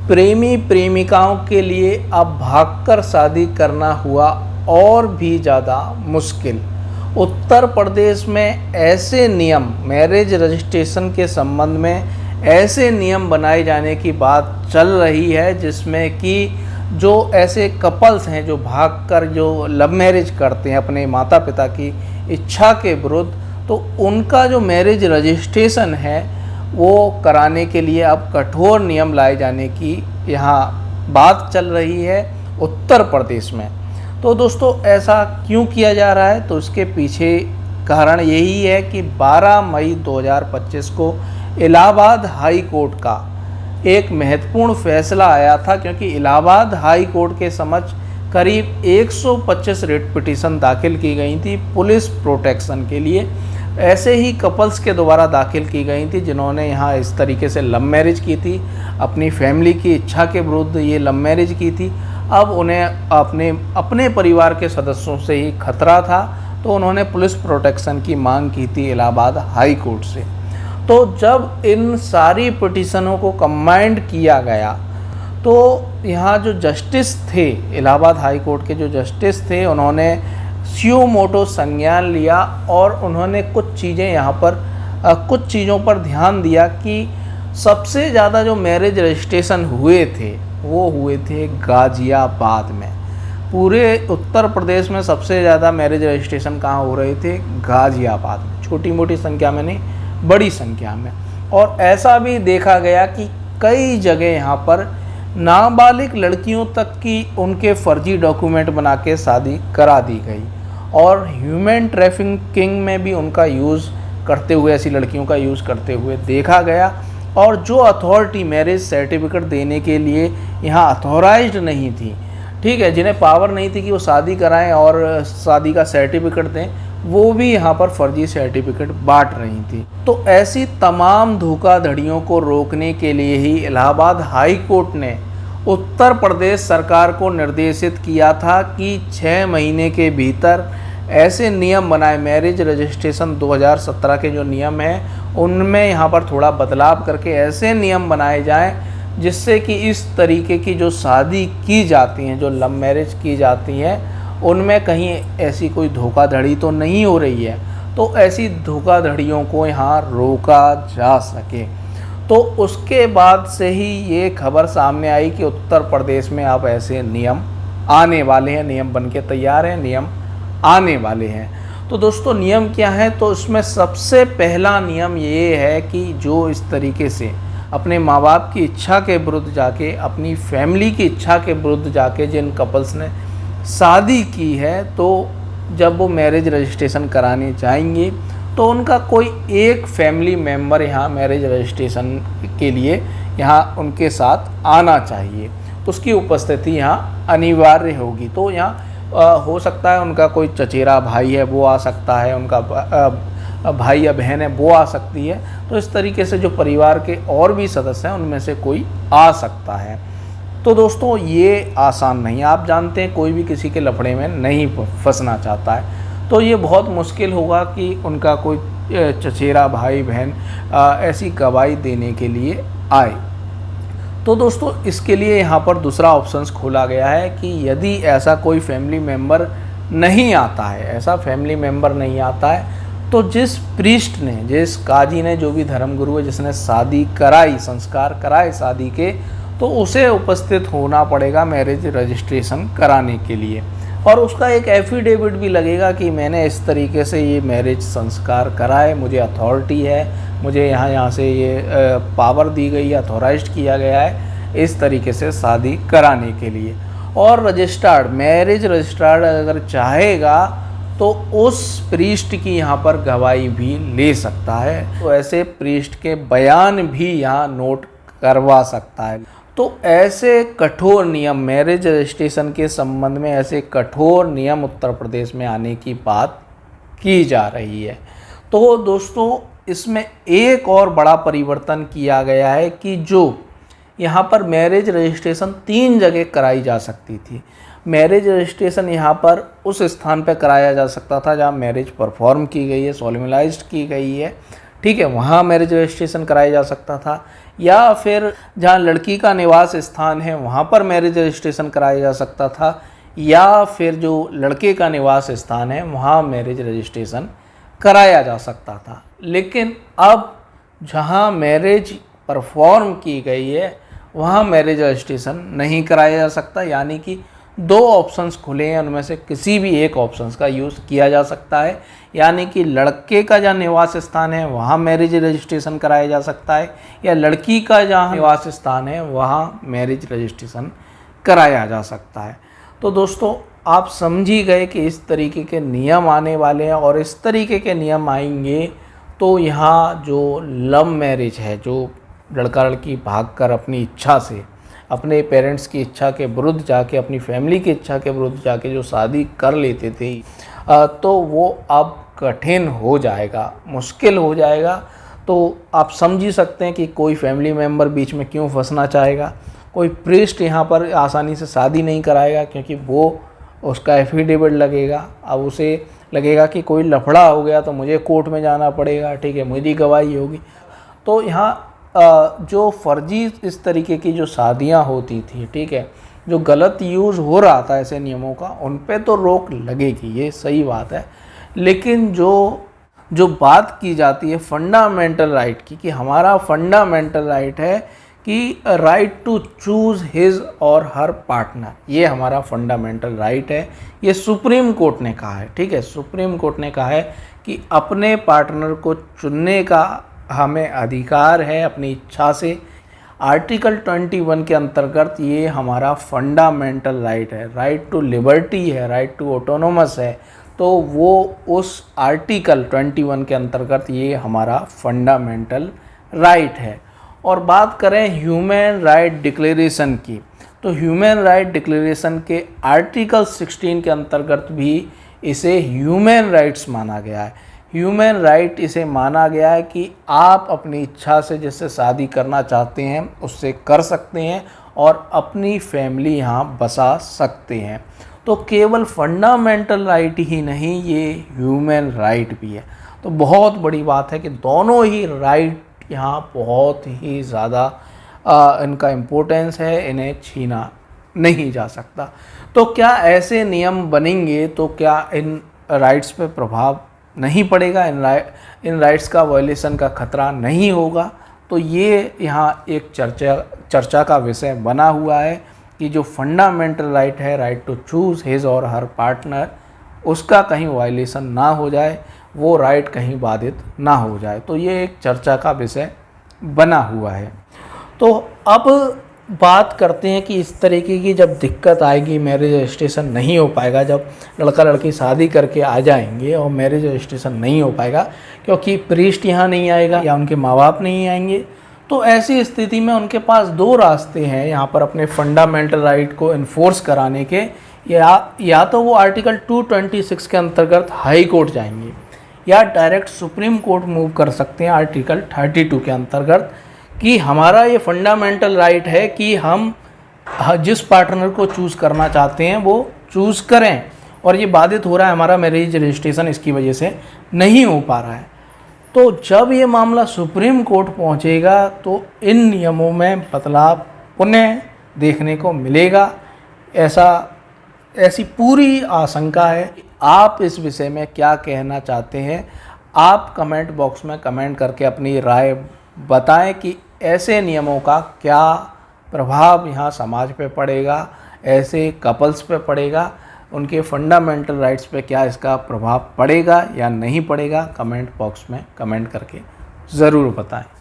प्रेमी प्रेमिकाओं के लिए अब भागकर शादी करना हुआ और भी ज़्यादा मुश्किल। उत्तर प्रदेश में ऐसे नियम, मैरिज रजिस्ट्रेशन के संबंध में ऐसे नियम बनाए जाने की बात चल रही है जिसमें कि जो ऐसे कपल्स हैं जो भागकर जो लव मैरिज करते हैं अपने माता पिता की इच्छा के विरुद्ध, तो उनका जो मैरिज रजिस्ट्रेशन है वो कराने के लिए अब कठोर नियम लाए जाने की यहाँ बात चल रही है उत्तर प्रदेश में। तो दोस्तों ऐसा क्यों किया जा रहा है, तो इसके पीछे कारण यही है कि 12 मई 2025 को इलाहाबाद हाई कोर्ट का एक महत्वपूर्ण फैसला आया था, क्योंकि इलाहाबाद हाई कोर्ट के समक्ष करीब 125 रिट पिटीशन दाखिल की गई थी पुलिस प्रोटेक्शन के लिए। ऐसे ही कपल्स के द्वारा दाखिल की गई थी जिन्होंने यहाँ इस तरीके से लव मैरिज की थी, अपनी फैमिली की इच्छा के विरुद्ध ये लव मैरिज की थी। अब उन्हें अपने परिवार के सदस्यों से ही खतरा था, तो उन्होंने पुलिस प्रोटेक्शन की मांग की थी इलाहाबाद हाई कोर्ट से। तो जब इन सारी पिटीशनों को कंबाइंड किया गया तो यहाँ जो जस्टिस थे, इलाहाबाद हाई कोर्ट के जो जस्टिस थे, उन्होंने स्यू मोटो संज्ञान लिया और उन्होंने कुछ चीज़ें यहाँ पर कुछ चीज़ों पर ध्यान दिया कि सबसे ज़्यादा जो मैरिज रजिस्ट्रेशन हुए थे वो हुए थे गाज़ियाबाद में। पूरे उत्तर प्रदेश में सबसे ज़्यादा मैरिज रजिस्ट्रेशन कहाँ हो रहे थे? गाज़ियाबाद में। छोटी मोटी संख्या में नहीं, बड़ी संख्या में। और ऐसा भी देखा गया कि कई जगह यहाँ पर नाबालिग लड़कियों तक की उनके फर्जी डॉक्यूमेंट बना के शादी करा दी गई और ह्यूमन ट्रैफिकिंग में भी उनका यूज़ करते हुए, ऐसी लड़कियों का यूज़ करते हुए देखा गया। और जो अथॉरिटी मैरिज सर्टिफिकेट देने के लिए यहाँ अथॉराइज्ड नहीं थी, ठीक है, जिन्हें पावर नहीं थी कि वो शादी कराएं और शादी का सर्टिफिकेट दें, वो भी यहाँ पर फर्जी सर्टिफिकेट बांट रही थी। तो ऐसी तमाम धोखाधड़ियों को रोकने के लिए ही इलाहाबाद हाई कोर्ट ने उत्तर प्रदेश सरकार को निर्देशित किया था कि 6 महीने के भीतर ऐसे नियम बनाए। मैरिज रजिस्ट्रेशन 2017 के जो नियम हैं उनमें यहाँ पर थोड़ा बदलाव करके ऐसे नियम बनाए जाएं जिससे कि इस तरीके की जो शादी की जाती हैं, जो लव मैरिज की जाती हैं, उनमें कहीं ऐसी कोई धोखाधड़ी तो नहीं हो रही है, तो ऐसी धोखाधड़ियों को यहाँ रोका जा सके। तो उसके बाद से ही ये खबर सामने आई कि उत्तर प्रदेश में अब ऐसे नियम आने वाले हैं, नियम बन के तैयार हैं, नियम आने वाले हैं। तो दोस्तों नियम क्या है, तो इसमें सबसे पहला नियम ये है कि जो इस तरीके से अपने माँ बाप की इच्छा के विरुद्ध जाके, अपनी फैमिली की इच्छा के विरुद्ध जाके जिन कपल्स ने शादी की है, तो जब वो मैरिज रजिस्ट्रेशन कराने जाएंगे तो उनका कोई एक फैमिली मेम्बर यहाँ मैरिज रजिस्ट्रेशन के लिए यहाँ उनके साथ आना चाहिए, उसकी उपस्थिति यहाँ अनिवार्य होगी। तो यहाँ हो सकता है उनका कोई चचेरा भाई है वो आ सकता है, उनका भाई या बहन है वो आ सकती है। तो इस तरीके से जो परिवार के और भी सदस्य हैं उनमें से कोई आ सकता है। तो दोस्तों ये आसान नहीं है, आप जानते हैं कोई भी किसी के लफड़े में नहीं फंसना चाहता है, तो ये बहुत मुश्किल होगा कि उनका कोई चचेरा भाई बहन ऐसी गवाही देने के लिए आए। तो दोस्तों इसके लिए यहाँ पर दूसरा ऑप्शंस खोला गया है कि यदि ऐसा कोई फैमिली मेम्बर नहीं आता है, ऐसा फैमिली मेम्बर नहीं आता है, तो जिस प्रीस्ट ने, जिस काजी ने, जो भी धर्मगुरु है जिसने शादी कराई, संस्कार कराए शादी के, तो उसे उपस्थित होना पड़ेगा मैरिज रजिस्ट्रेशन कराने के लिए। और उसका एक एफिडेविट भी लगेगा कि मैंने इस तरीके से ये मैरिज संस्कार कराए, मुझे अथॉरिटी है, मुझे यहाँ से ये पावर दी गई है, अथॉराइज्ड किया गया है इस तरीके से शादी कराने के लिए। और रजिस्टर्ड मैरिज रजिस्टर्ड अगर चाहेगा तो उस प्रीस्ट की यहाँ पर गवाही भी ले सकता है, तो ऐसे प्रीस्ट के बयान भी यहाँ नोट करवा सकता है। तो ऐसे कठोर नियम, मैरिज रजिस्ट्रेशन के संबंध में ऐसे कठोर नियम उत्तर प्रदेश में आने की बात की जा रही है। तो दोस्तों इसमें एक और बड़ा परिवर्तन किया गया है कि जो यहाँ पर मैरिज रजिस्ट्रेशन 3 जगह कराई जा सकती थी। मैरिज रजिस्ट्रेशन यहाँ पर उस स्थान पर कराया जा सकता था जहाँ मैरिज परफॉर्म की गई है, सोलेमनाइज्ड की गई है, ठीक है, वहाँ मैरिज रजिस्ट्रेशन कराया जा सकता था। या फिर जहाँ लड़की का निवास स्थान है वहाँ पर मैरिज रजिस्ट्रेशन कराया जा सकता था, या फिर जो लड़के का निवास स्थान है वहाँ मैरिज रजिस्ट्रेशन कराया जा सकता था। लेकिन अब जहाँ मैरिज परफॉर्म की गई है वहाँ मैरिज रजिस्ट्रेशन नहीं कराया जा सकता, यानी कि दो ऑप्शंस खुले हैं, उनमें से किसी भी एक ऑप्शंस का यूज़ किया जा सकता है। यानी कि लड़के का जहाँ निवास स्थान है वहाँ मैरिज रजिस्ट्रेशन कराया जा सकता है, या लड़की का जहाँ निवास स्थान है वहाँ मैरिज रजिस्ट्रेशन कराया जा सकता है। तो दोस्तों आप समझ ही गए कि इस तरीके के नियम आने वाले हैं, और इस तरीके के नियम आएंगे तो यहाँ जो लव मैरिज है, जो लड़का लड़की भागकर अपनी इच्छा से, अपने पेरेंट्स की इच्छा के विरुद्ध जाके, अपनी फैमिली की इच्छा के विरुद्ध जाके जो शादी कर लेते थे, तो वो अब कठिन हो जाएगा, मुश्किल हो जाएगा। तो आप समझ ही सकते हैं कि कोई फैमिली मेम्बर बीच में क्यों फंसना चाहेगा। कोई प्रीस्ट यहाँ पर आसानी से शादी नहीं कराएगा, क्योंकि वो उसका एफिडेविट लगेगा। अब उसे लगेगा कि कोई लफड़ा हो गया तो मुझे कोर्ट में जाना पड़ेगा, ठीक है, मेरी गवाही होगी। तो यहाँ जो फर्जी इस तरीके की जो शादियाँ होती थी, ठीक है, जो गलत यूज़ हो रहा था ऐसे नियमों का, उन पे तो रोक लगेगी, ये सही बात है। लेकिन जो बात की जाती है फंडामेंटल राइट की, कि हमारा फंडामेंटल राइट है कि राइट टू चूज़ हिज और हर पार्टनर, ये हमारा फंडामेंटल राइट है। ये सुप्रीम कोर्ट ने कहा है, ठीक है, सुप्रीम कोर्ट ने कहा है कि अपने पार्टनर को चुनने का हमें अधिकार है अपनी इच्छा से। आर्टिकल 21 के अंतर्गत ये हमारा फंडामेंटल राइट है, राइट टू लिबर्टी है, राइट टू ऑटोनोमस है। तो वो उस आर्टिकल 21 के अंतर्गत ये हमारा फंडामेंटल राइट है। और बात करें ह्यूमन राइट डिक्लेरेशन की, तो ह्यूमन राइट डिक्लेरेशन के आर्टिकल 16 के अंतर्गत भी इसे ह्यूमन राइट्स माना गया है। ह्यूमन राइट इसे माना गया है कि आप अपनी इच्छा से जिससे शादी करना चाहते हैं उससे कर सकते हैं और अपनी फैमिली यहाँ बसा सकते हैं। तो केवल फंडामेंटल राइट ही नहीं, ये ह्यूमन राइट भी है। तो बहुत बड़ी बात है कि दोनों ही राइट यहाँ बहुत ही ज़्यादा इनका इम्पोर्टेंस है, इन्हें छीना नहीं जा सकता। तो क्या ऐसे नियम बनेंगे तो क्या इन राइट्स पे प्रभाव नहीं पड़ेगा, इन राइट्स का वायलेशन का खतरा नहीं होगा? तो ये यहाँ एक चर्चा का विषय बना हुआ है कि जो फंडामेंटल राइट है, राइट टू चूज़ हिज और हर पार्टनर, उसका कहीं वायलेशन ना हो जाए, वो राइट कहीं बाधित ना हो जाए। तो ये एक चर्चा का विषय बना हुआ है। तो अब बात करते हैं कि इस तरीके की जब दिक्कत आएगी, मैरिज रजिस्ट्रेशन नहीं हो पाएगा, जब लड़का लड़की शादी करके आ जाएंगे और मैरिज रजिस्ट्रेशन नहीं हो पाएगा क्योंकि प्रीस्ट यहाँ नहीं आएगा या उनके माँ बाप नहीं आएंगे, तो ऐसी स्थिति में उनके पास दो रास्ते हैं यहाँ पर अपने फंडामेंटल राइट को इन्फोर्स कराने के। या तो वो आर्टिकल 226 के अंतर्गत हाई कोर्ट जाएंगे, या डायरेक्ट सुप्रीम कोर्ट मूव कर सकते हैं आर्टिकल 32 के अंतर्गत, कि हमारा ये फंडामेंटल राइट है कि हम जिस पार्टनर को चूज़ करना चाहते हैं वो चूज़ करें, और ये बाधित हो रहा है, हमारा मैरिज रजिस्ट्रेशन इसकी वजह से नहीं हो पा रहा है। तो जब ये मामला सुप्रीम कोर्ट पहुंचेगा तो इन नियमों में बदलाव पुनः देखने को मिलेगा, ऐसी पूरी आशंका है। आप इस विषय में क्या कहना चाहते हैं? आप कमेंट बॉक्स में कमेंट करके अपनी राय बताएं कि ऐसे नियमों का क्या प्रभाव यहाँ समाज पे पड़ेगा, ऐसे कपल्स पे पड़ेगा, उनके फंडामेंटल राइट्स पे क्या इसका प्रभाव पड़ेगा या नहीं पड़ेगा। कमेंट बॉक्स में कमेंट करके ज़रूर बताएं।